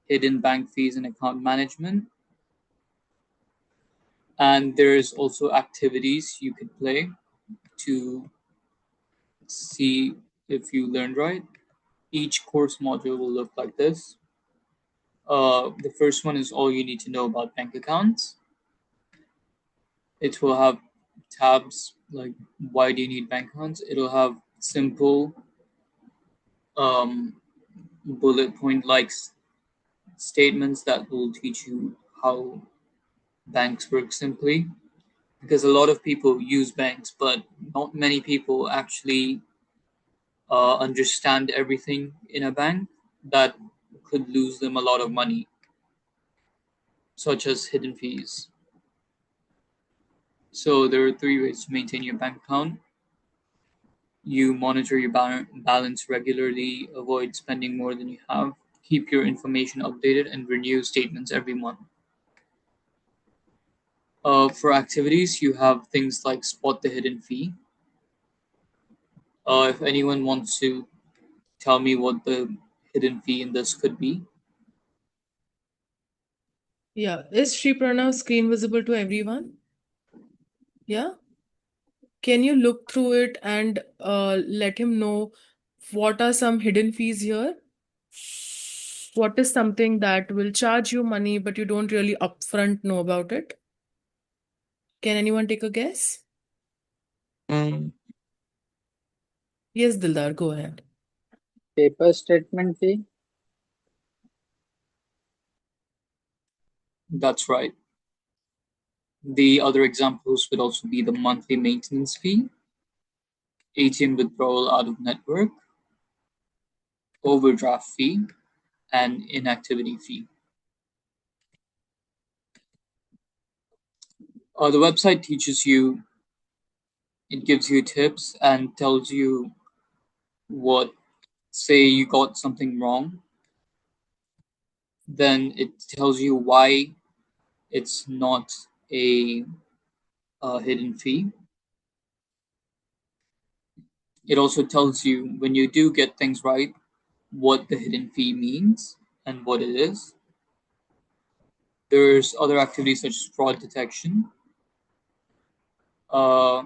hidden bank fees, and account management. And there's also activities you could play to see if you learned right. Each course module will look like this. The first one is all you need to know about bank accounts. It will have tabs like why do you need bank accounts. It'll have simple bullet point like statements that will teach you how banks work simply, because a lot of people use banks, but not many people actually understand everything in a bank that could lose them a lot of money, such as hidden fees. So there are 3 ways to maintain your bank account. You monitor your balance regularly, avoid spending more than you have, keep your information updated, and renew statements every month. For activities, you have things like spot the hidden fee. If anyone wants to tell me what the hidden fee in this could be. Yeah. Is Sri Pranav's screen visible to everyone? Yeah. Can you look through it and let him know what are some hidden fees here? What is something that will charge you money, but you don't really upfront know about it? Can anyone take a guess? Yes, Dildar, go ahead. Paper statement fee. That's right. The other examples would also be the monthly maintenance fee, ATM withdrawal out of network, overdraft fee, and inactivity fee. The website teaches you, it gives you tips and tells you what, say you got something wrong, then it tells you why it's not a hidden fee. It also tells you when you do get things right, what the hidden fee means and what it is. There's other activities such as fraud detection. Uh,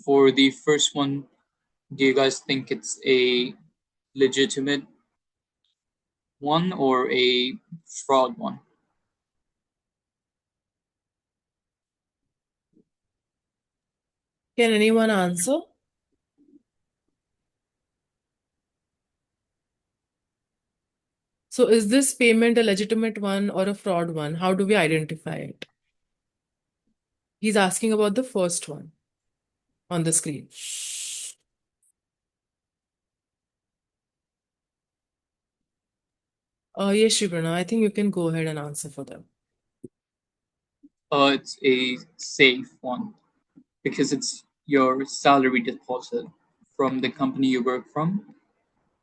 for the first one, do you guys think it's a legitimate one or a fraud one? Can anyone answer? So is this payment a legitimate one or a fraud one? How do we identify it? He's asking about the first one on the screen. Yes, Shibrana, I think you can go ahead and answer for them. It's a safe one because it's your salary deposit from the company you work from,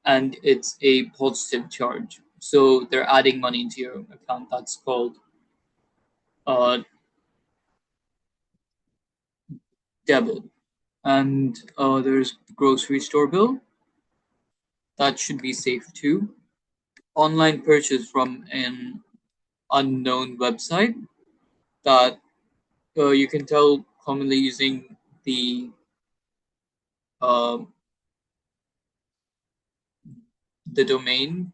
and it's a positive charge. So they're adding money into your account. That's called debit. And there's grocery store bill. That should be safe too. Online purchase from an unknown website that you can tell commonly using uh, the domain.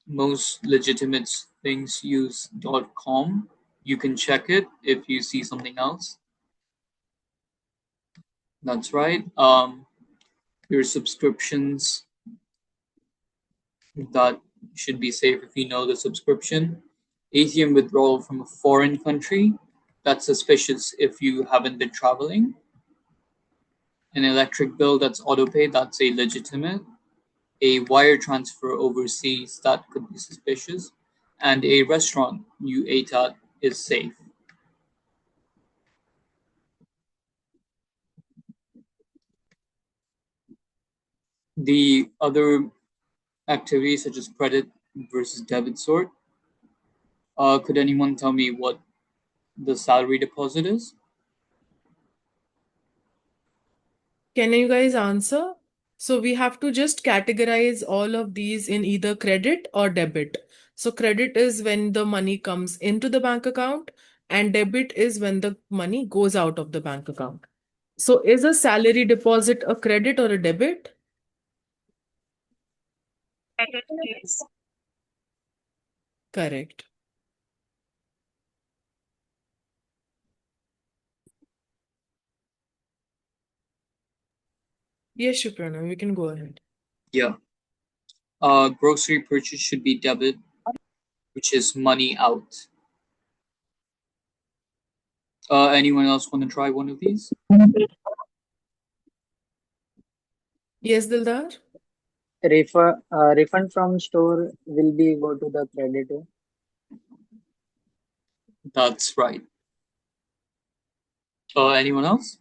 Most legitimate things use .com. You can check it if you see something else. That's right. Your subscriptions, that should be safe if you know the subscription. ATM withdrawal from a foreign country, that's suspicious if you haven't been traveling. An electric bill that's autopay, that's a legitimate. A wire transfer overseas, that could be suspicious. And a restaurant you ate at is safe. The other activities such as credit versus debit sort. Could anyone tell me what the salary deposit is? Can you guys answer? So we have to just categorize all of these in either credit or debit. So credit is when the money comes into the bank account, and debit is when the money goes out of the bank account. So is a salary deposit a credit or a debit? Credit is. Correct. Yes, Shukrana, we can go ahead. Yeah. Grocery purchase should be debit, which is money out. Anyone else want to try one of these? Yes, Dildar? Refund from store will be go to the creditor. That's right. Anyone else?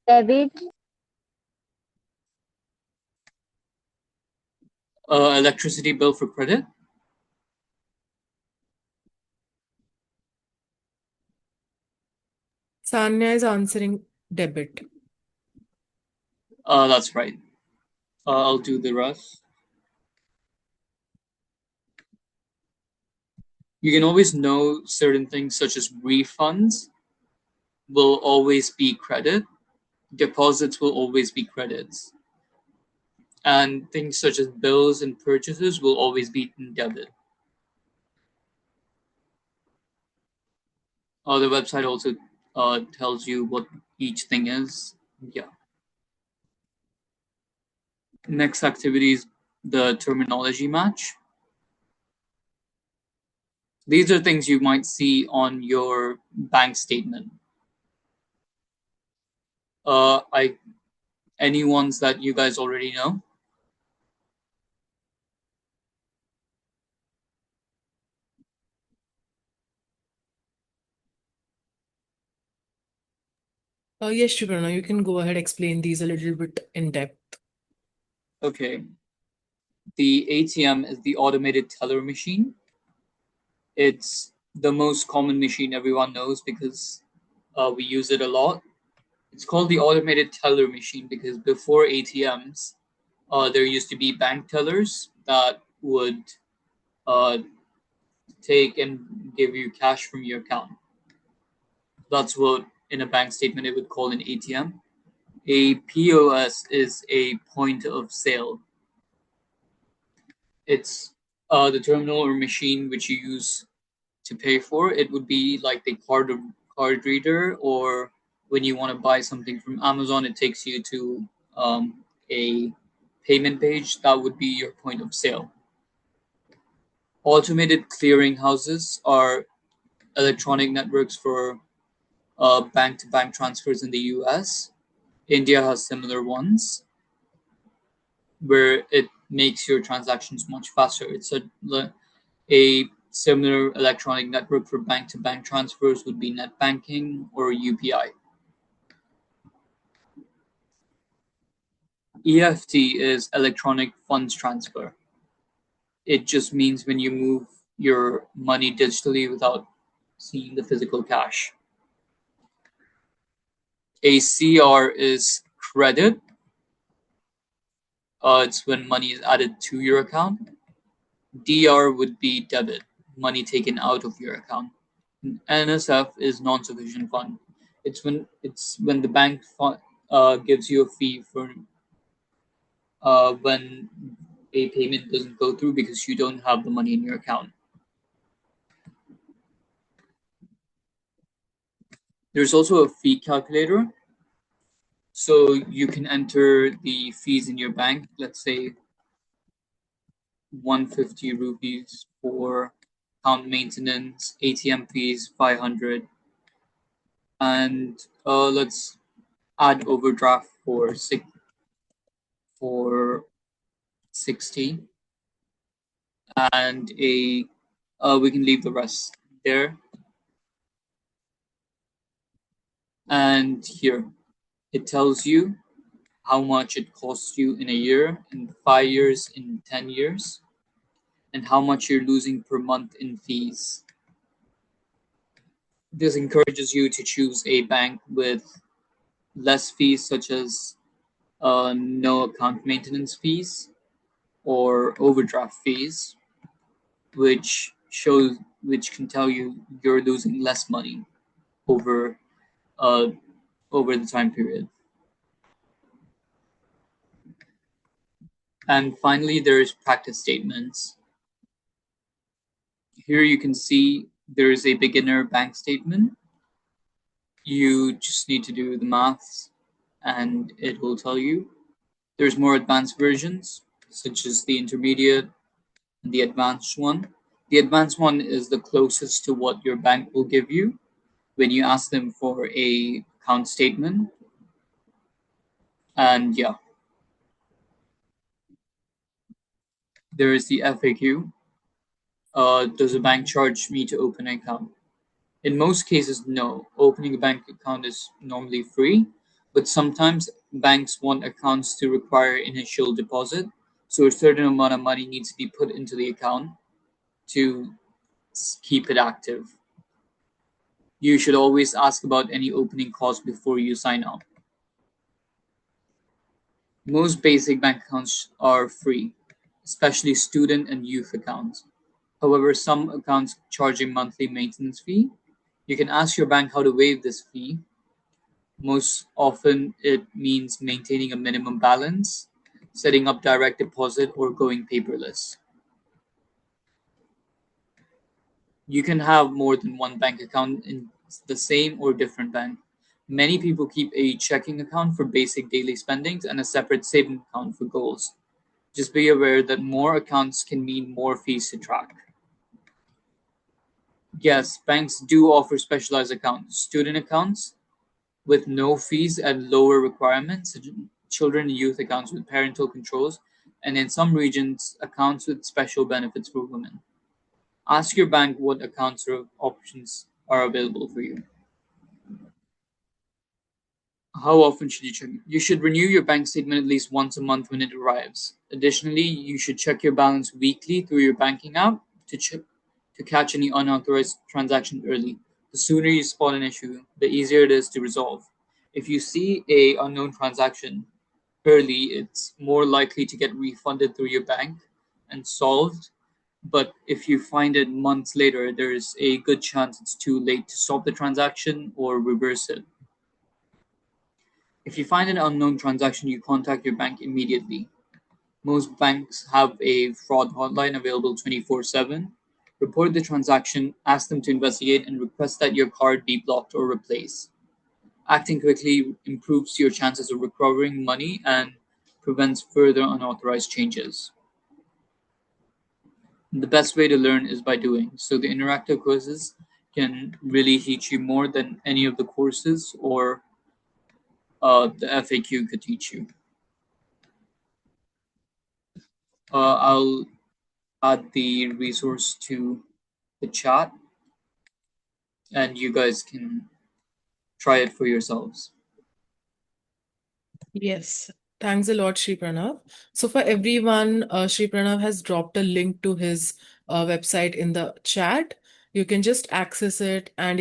Debit. Electricity bill for credit? Sanya is answering debit. That's right. I'll do the rest. You can always know certain things such as refunds will always be credit, deposits will always be credits, and things such as bills and purchases will always be in debit. The website also tells you what each thing is. Yeah. Next activity is the terminology match. These are things you might see on your bank statement. Any ones that you guys already know? Yes, Shukrana, you can go ahead, explain these a little bit in depth. Okay. The ATM is the automated teller machine. It's the most common machine everyone knows because we use it a lot. It's called the automated teller machine because before ATMs, there used to be bank tellers that would uh, take and give you cash from your account. That's what in a bank statement it would call an ATM. A POS is a point of sale. It's the terminal or machine which you use to pay for. It would be like the card reader, or when you want to buy something from Amazon, it takes you to a payment page. That would be your point of sale. Automated clearing houses are electronic networks for bank-to-bank transfers in the US. India has similar ones where it makes your transactions much faster. It's a similar electronic network for bank-to-bank transfers would be net banking or UPI. EFT is electronic funds transfer. It just means when you move your money digitally without seeing the physical cash. A CR is credit. It's when money is added to your account. DR would be debit, money taken out of your account. NSF is non-sufficient fund. It's when the bank gives you a fee for when a payment doesn't go through because you don't have the money in your account. There's also a fee calculator. So you can enter the fees in your bank, let's say 150 rupees for account maintenance, ATM fees 500, and let's add overdraft for 60, and we can leave the rest there. And here it tells you how much it costs you in a year, in 5 years, in 10 years, and how much you're losing per month in fees. This encourages you to choose a bank with less fees, such as no account maintenance fees or overdraft fees, which can tell you you're losing less money over uh, over the time period. And finally, there's practice statements. Here you can see there is a beginner bank statement. You just need to do the maths and it will tell you. There's more advanced versions, such as the intermediate and the advanced one. The advanced one is the closest to what your bank will give you when you ask them for a account statement. And yeah, there is the FAQ. Does a bank charge me to open an account? In most cases, no. Opening a bank account is normally free, but sometimes banks want accounts to require initial deposit, so a certain amount of money needs to be put into the account to keep it active. You should always ask about any opening costs before you sign up. Most basic bank accounts are free, especially student and youth accounts. However, some accounts charge a monthly maintenance fee. You can ask your bank how to waive this fee. Most often, it means maintaining a minimum balance, setting up direct deposit, or going paperless. You can have more than one bank account in the same or different bank. Many people keep a checking account for basic daily spendings and a separate saving account for goals. Just be aware that more accounts can mean more fees to track. Yes, banks do offer specialized accounts, student accounts with no fees and lower requirements, children and youth accounts with parental controls, and in some regions, accounts with special benefits for women. Ask your bank what accounts or options are available for you. How often should you check? You should renew your bank statement at least once a month when it arrives. Additionally, you should check your balance weekly through your banking app to catch any unauthorized transactions early. The sooner you spot an issue, the easier it is to resolve. If you see a unknown transaction early, it's more likely to get refunded through your bank and solved. But if you find it months later, there's a good chance it's too late to stop the transaction or reverse it. If you find an unknown transaction, you contact your bank immediately. Most banks have a fraud hotline available 24/7. Report the transaction, ask them to investigate, and request that your card be blocked or replaced. Acting quickly improves your chances of recovering money and prevents further unauthorized changes. The best way to learn is by doing. So the interactive quizzes can really teach you more than any of the courses or the FAQ could teach you. I'll add the resource to the chat and you guys can try it for yourselves. Yes. Thanks a lot, Shri Pranav. So for everyone, Shri Pranav has dropped a link to his website in the chat. You can just access it and,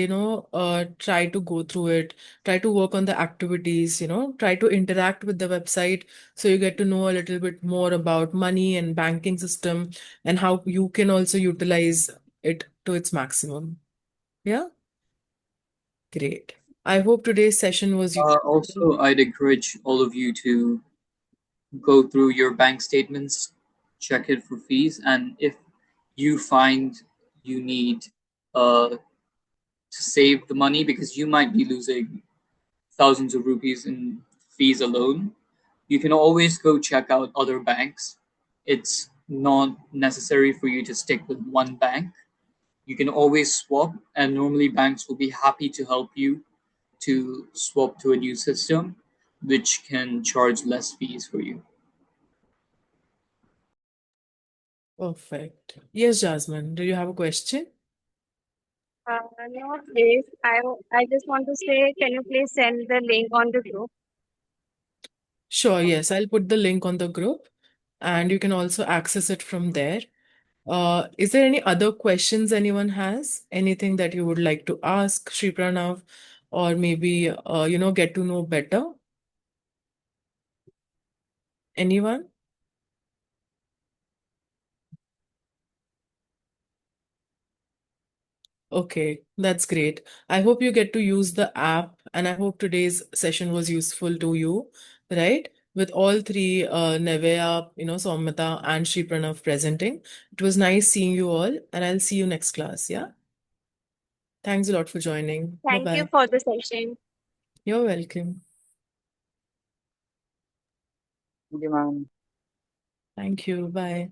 try to go through it, try to work on the activities, try to interact with the website so you get to know a little bit more about money and banking system and how you can also utilize it to its maximum. Yeah, great. I hope today's session was useful. Also, I'd encourage all of you to go through your bank statements, check it for fees, and if you find you need to save the money because you might be losing thousands of rupees in fees alone, you can always go check out other banks. It's not necessary for you to stick with one bank. You can always swap, and normally banks will be happy to help you to swap to a new system, which can charge less fees for you. Perfect. Yes, Jasmine, do you have a question? No, please. I just want to say, can you please send the link on the group? Sure, yes, I'll put the link on the group and you can also access it from there. Is there any other questions anyone has? Anything that you would like to ask Shri Pranav or maybe, get to know better? Anyone? Okay, that's great. I hope you get to use the app, and I hope today's session was useful to you, right? With all three, Nevaeh, Saumyata, and Shri Pranav presenting. It was nice seeing you all, and I'll see you next class. Yeah. Thanks a lot for joining. Thank you Bye-bye. for the session. You're welcome. Thank you, ma'am. Thank you. Bye.